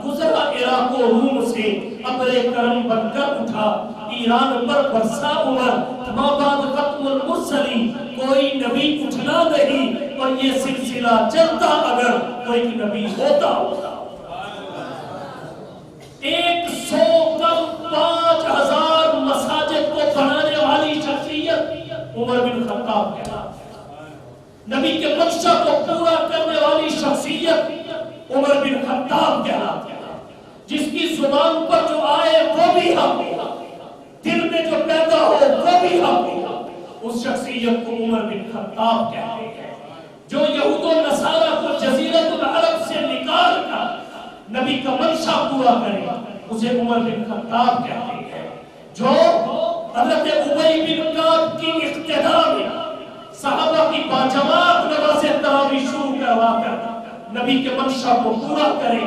گزرا عراق و روم سے ابر کرم بن کر اٹھا ایران پر برسا عمر، مابعد ختم المرسلین کوئی نبی اٹھنا نہیں، اور یہ سلسلہ چلتا اگر تو ایک نبی ہوتا۔ 105,000 مساجد کو بنانے والی شخصیت عمر بن خطاب کے نام، نبی کے منشا کو پورا کرنے والی شخصیت عمر بن خطاب کے نام، جس کی زبان پر جو آئے وہ بھی حق، دل میں جو پیدا ہو وہ بھی حق، اس شخصیت کو عمر بن خطاب کہتے ہیں۔ جو یہود و نصارہ کو جزیرۃ العرب سے نکال کر نبی کا منشا پورا کرے اسے عمر بن خطاب کہتے ہیں۔ جو حضرت ابی بن کعب کی اقتدا میں صحابہ کی باجماعت نماز تراویح شروع کروا کر نبی کے منشا کو پورا کرے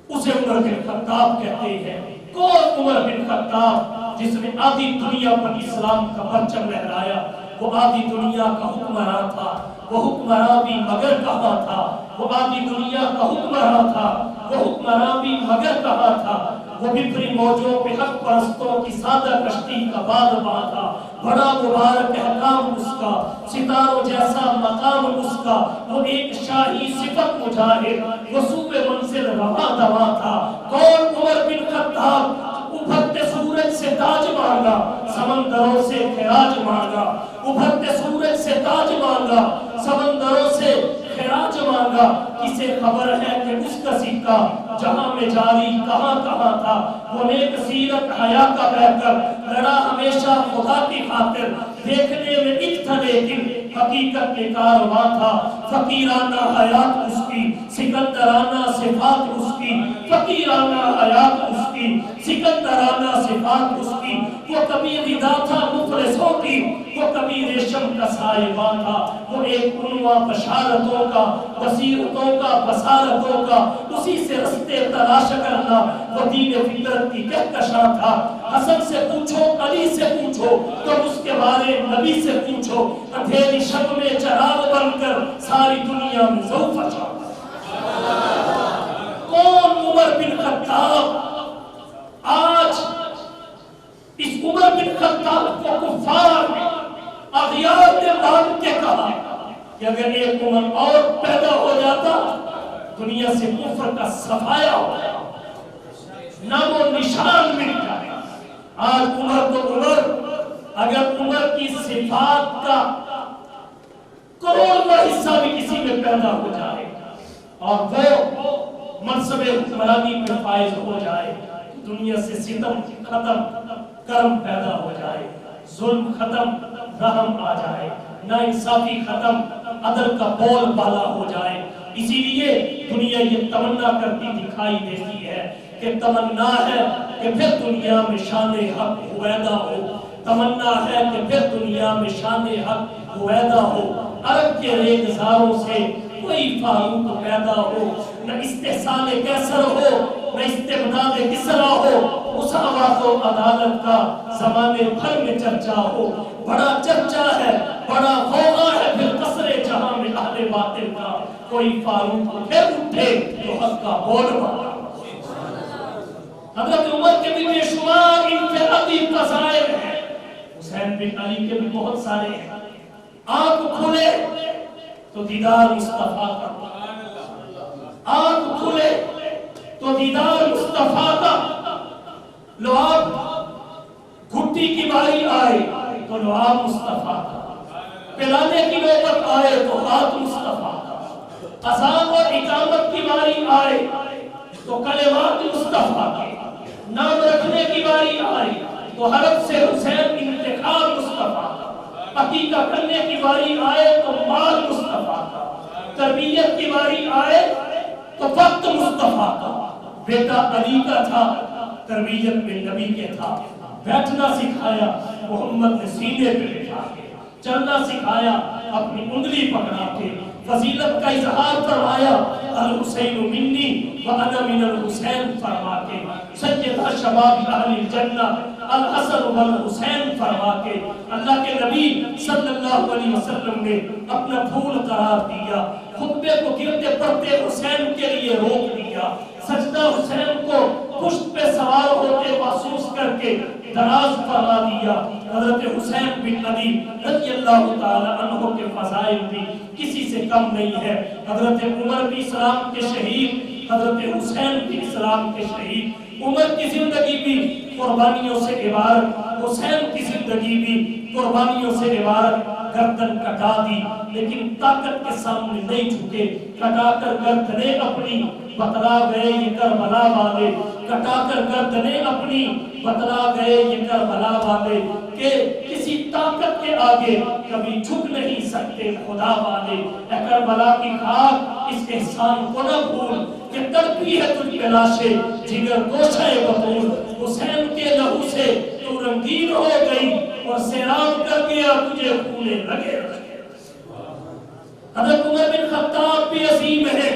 اسے عمر بن خطاب کہتے ہیں۔ کون عمر بن خطاب؟ جس نے آدھی دنیا پر اسلام کا پرچم لہرایا۔ وہ آدھی دنیا کا حکمراں تھا، وہ حکمراں بھی مگر کہاں تھا، وہ آدھی دنیا کا حکمراں تھا، وہ حکمراں بھی مگر کہاں تھا، وہ بپری موجوں پہ حق پرستوں کی سادہ کشتی کا بادباں تھا، بڑا مبارک احکام اس کا، ستاروں جیسا مقام اس کا، وہ ایک شاہی صفت مجاہد، وہ صوبے منزل رواں دواں تھا۔ کون عمر بن خطاب؟ ابھرتے سورج سے تاج مانگا، سمندروں سے خراج مانگا، ابھرتے سورج سے تاج مانگا، سمندروں سے خراج مانگا۔ کسے خبر ہے کہ اس کا سکہ جہاں میں جاری کہاں کہاں تھا، وہ نیک سیرت حیا کا بہ کر لڑا ہمیشہ خدا کی خاطر، دیکھنے میں ایک تھا لیکن حقیقت میں کارواں تھا، فقیرانہ حیات اس کی سکندرانہ صفات اس کی، فقیرانہ حیات اس کی سکندرانہ صفات اس کی، وہ کبھی ردا تھا مفلسوں کی، وہ کبھی ریشم کا سائبہ تھا، وہ ایک عنوہ بشارتوں کا، بصیرتوں کا، بصارتوں کا، اسی سے رستے تلاش کرنا، وہ دین فطرت کی کہکشاں تھا۔ حسن سے پوچھو، علی سے پوچھو، تو اس کے بارے نبی سے پوچھو، اندھیری شب میں چراغ بن کر ساری دنیا میں ضوء فچا۔ کون عمر بن خطاب؟ آج اس عمر بن خطاب کو کفار نے اغیار نے باندھ کے کہا کہ اگر ایک عمر اور پیدا ہو جاتا دنیا سے کفر کا صفایا ہو جائے، نام و نشان مٹ جائے۔ آج عمر تو عمر، اگر عمر کی صفات کا کروڑواں حصہ بھی کسی میں پیدا ہو جائے اور وہ منصب حکمرانی میں فائز ہو جائے، دنیا سے ستم ختم، کرم پیدا ہو جائے، ظلم ختم، رحم آ جائے، ناانصافی ختم، عدل کا بول بالا ہو جائے۔ اسی لیے دنیا یہ تمنا کرتی دکھائی دیتی ہے کہ تمنا ہے کہ پھر دنیا میں شان حق ہویدا ہو، تمنا ہے کہ پھر دنیا میں شان حق ہویدا ہو، عرب کے ریگزاروں سے کوئی فاروق پیدا ہو، نہ استحصال کیسر ہو، نہ استبداد کسرا ہو، مساوات و عدالت کا زمانے بھر میں چرچا ہو۔ بڑا چرچا ہے، بڑا غوغا ہے پھر قصر جہاں میں اہل باطل کا، کوئی فاروق پھر اٹھے تو حق کا بول بالا۔ حضرت عمر کے بھی بے شمار انفرادی فضائل ہیں، حسین بن علی کے بھی بہت سارے ہیں۔ آنکھ کھلے تو دیدار مصطفیٰ کا، آنکھ کھلے تو دیدار مصطفیٰ کا، لعاب گھٹی کی باری آئے تو لعاب مصطفیٰ کا، پلانے کی نوبت آئے تو ہاتھ مصطفیٰ کا، اذان اور اقامت کی باری آئے تو کلمات مصطفیٰ کے، نام رکھنے کی باری آئے تو حرف سے حسین انتخاب مصطفیٰ کا، عقیقہ کرنے کی باری آئے تو مال مصطفیٰ کا، تربیت کی باری آئے تو وقت مصطفیٰ کا۔ بیٹا علی کا تھا، تربیت میں نبی کے تھا، بیٹھنا سکھایا محمد نے سینے پہ بٹھا کے، چلنا سکھایا اپنی انگلی پکڑا کے، فضیلت کا اظہار فرمایا الحسین منی وانا من الحسین فرما کے، سیدہ شباب اہل الجنہ الحسن والحسین فرما کے، اللہ کے نبی صلی اللہ علیہ وسلم نے اپنا پھول قرار دیا، خطبے کو گرتے پڑتے حسین کے لیے روک دیا، سجدہ حسین کو پشت پہ سوار ہوتے محسوس کر کے دراز فرما دیا۔ حضرت حسین بن علی رضی اللہ تعالی عنہ کے فضائل بھی کسی سے کم نہیں ہے۔ حضرت عمر بھی اسلام کے شہید، حضرت حسین بھی اسلام کے شہید۔ عمر کی زندگی بھی قربانیوں سے عبارت، حسین کی زندگی بھی قربانیوں سے عبارت، گردن کٹا دی لیکن طاقت کے سامنے نہیں جھکے، کٹا کر گردنیں اپنی بتلا گئے یہ کربلا والے، کٹا کر گردنیں اپنی بتلا گئے یہ کربلا والے، کہ کسی طاقت کے آگے کبھی جھک نہیں سکتے خدا والے۔ اے کربلا کی خاک اس احسان کو نہ بھول کہ تڑپی ہے تجھ پہ لاشیں جگر گوشہ بطول، حسین کے لہو سے تو رنگین ہو گئی اور سیراب کر گیا تجھے پھولے لگے۔ حضرت عمر بن خطاب بھی عظیم ہے،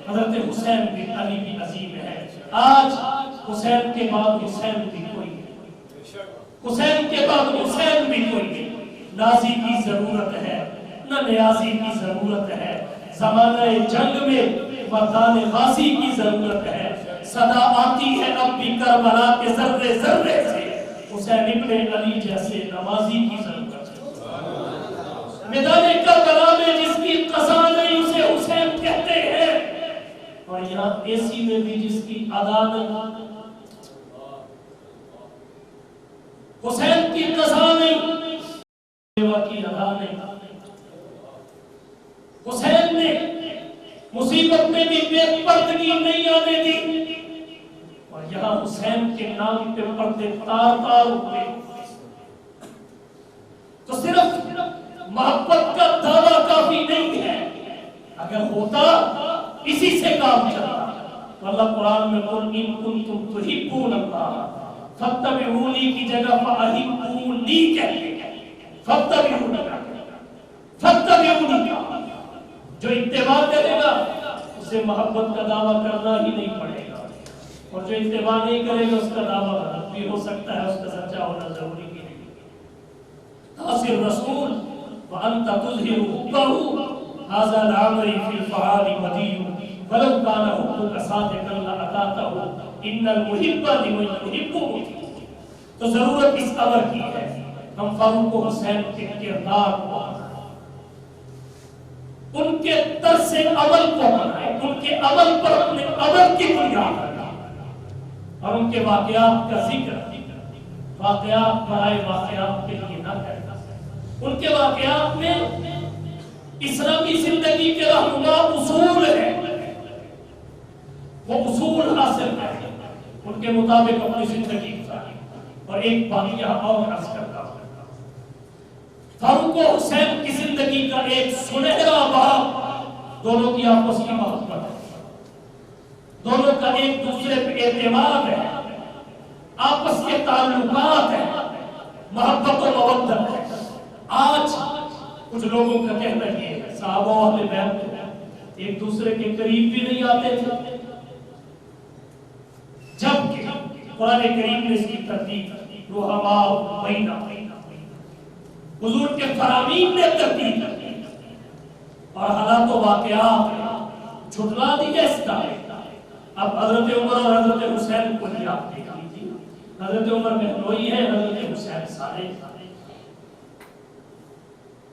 حضرت حسین بن علی بھی عظیم ہے۔ آج حسین کے بعد حسین بھی کوئی نہیں، حسین کے بعد حسین بھی کوئی نہیں۔ نازی کی ضرورت ہے نہ نیازی کی ضرورت ہے، زمانہ جنگ میں مردان غازی کی ضرورت ہے، صدا آتی ہے اب بھی کربلا کے ذرے ذرے سے، حسین ابن علی جیسے نمازی کی ضرورت ہے۔ میدان کربلا میں جس کی قضا نہیں اسے حسین کہتے ہیں، اور یہاں ایسی میں بھی جس کی ادا نہیں، حسین کی قضا نہیں، بیوہ کی ادا نہیں۔ حسین نے مصیبت میں بھی بے پردگی نہیں آنے دی، نام پہ پردے تار تار ہوئے، تو صرف محبت کا دعویٰ کافی نہیں ہے، اگر ہوتا اسی سے کام چلتا تو اللہ قرآن میں قل ان کنتم تحبون اللہ فاتبعونی کی جگہ فاحبونی کہتے ہیں، فاتبعونی فاتبعونی جو اتباع کرے گا اسے محبت کا دعویٰ کرنا ہی نہیں پڑے گا، اور جو اتباع نہیں کرے گا اس کا دعویٰ غلط بھی ہو سکتا ہے، اس کا سچا ہونا ضروری بھی نہیں۔ تاثر رسول وانت تظہر حبہ ھذا العمر فی الفعال بدیع ولو کان حبک صادقا لاتاته ان المحب لمن يحب مطیع۔ تو ضرورت اس امر کی ہے ہم فاروق حسین کے کردار کو ان کے طرز عمل کو بنائیں، ان کے عمل پر اپنے عمل کی بنیاد بنائیں، اور ان کے واقعات کا ذکر واقعات برائے واقعات کے لیے نہ کریں۔ ان کے واقعات میں اسلامی زندگی کے رہنما اصول ہیں، وہ اصول حاصل کریں، ان کے مطابق اپنی زندگی گزاریں۔ اور ایک بات یہاں اور عرض کرتا ہوں، فاروق و حسین کی زندگی کا ایک سنہرا باب دونوں کی آپس کی محبت ہے، دونوں کا ایک دوسرے پہ اعتماد ہے، آپس کے تعلقات ہیں، محبت و مودت ہے۔ آج کچھ لوگوں کا کہنا یہ ہے صحابہ و اہل بیت ایک دوسرے کے قریب بھی نہیں آتے تھے، جبکہ قرآن کریم نے اس کی ترتیب رحماء بینہ حضور کے فرامین نے ترتیب اور حالات و واقعات جھٹلا دیا اس کا۔ اب حضرت عمر اور حضرت حسین کو ہی آپ دیکھ لیجیے، حضرت عمر بہنوئی ہے، حضرت حسین سارے،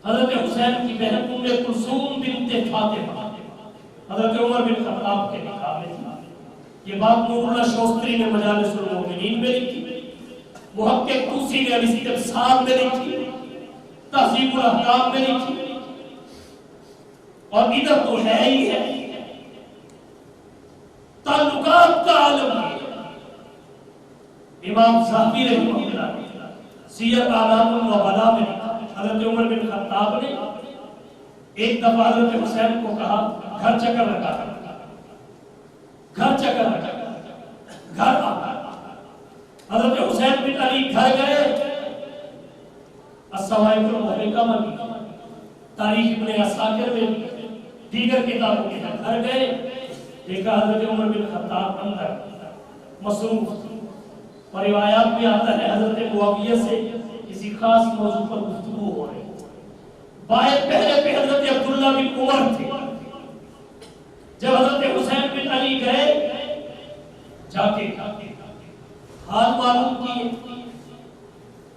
حضرت حسین کی بہن ام کلثوم بنت فاطمہ حضرت عمر بن خطاب کے نکاح میں تھی۔ یہ بات نور اللہ شوستری نے مجالس المومنین میں لکھی، محقق طوسی نے الاستبصار میں لکھی، تہذیب الاحکام میں لکھی، اور ادھر تو ہے ہی ہے تعلقات کا عالم ہے۔ امام ذہبی رحمہ اللہ نے سیر اعلام النبلاء میں لکھا، حضرت عمر بن خطاب نے ایک دفعہ حضرت حسین کو کہا گھر چکر لگا، گھر چکر لگا، گھر آ۔ حضرت حسین بن علی گھر گئے، الصواعق المحرقہ میں تاریخ ابن عساکر میں دیگر کتابوں کے گھر گئے، دیکھا حضرت عمر بن خطاب اندر مصروف، اور روایات میں آتا ہے حضرت معاویہ سے کسی خاص موضوع پر گفتگو ہو رہی، باہر پہلے پہ حضرت عبداللہ بن عمر تھے۔ جب حضرت حسین بن علی گئے جا کے حال معلوم کیے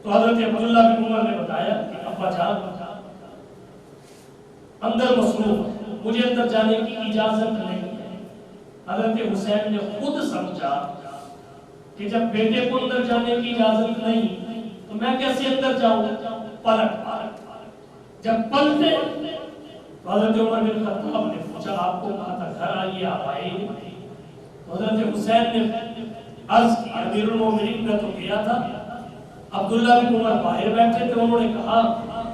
تو حضرت عبداللہ بن عمر نے بتایا کہ ابا جان اندر مصروف، مجھے اندر جانے کی اجازت نہیں ہے۔ حضرت حسین نے خود سمجھا کہ جب بیٹے کو اندر جانے کی اجازت نہیں تو میں کیسے اندر جاؤں، پلٹ جب پلٹے تو حضرت عمر بن خطاب نے پوچھا آپ کو کہا تھا گھر آئیے، آپ آئے نہیں۔ تو حضرت حسین نے عرض کی امیر المومنین میں تو گیا تھا، عبداللہ بن عمر باہر بیٹھے تھے، انہوں نے کہا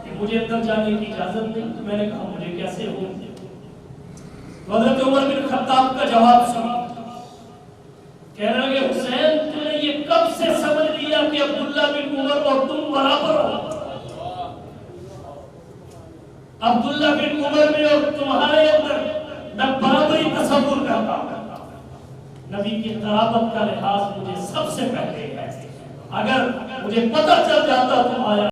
کہ مجھے اندر جانے کی اجازت نہیں، تو میں نے کہا مجھے کیسے ہو۔ تو حضرت عمر بن خطاب کا جواب سنا، کہنے لگے حسین تو نے یہ کب سے سمجھ لیا کہ عبداللہ بن عمر اور تم برابر ہو؟ عبداللہ بن عمر میں اور تمہارے اندر میں برابری تصور کرتا ہوں۔ نبی کی قرابت کا لحاظ مجھے سب سے پہلے ہے، اگر مجھے پتہ چل جاتا تم آیا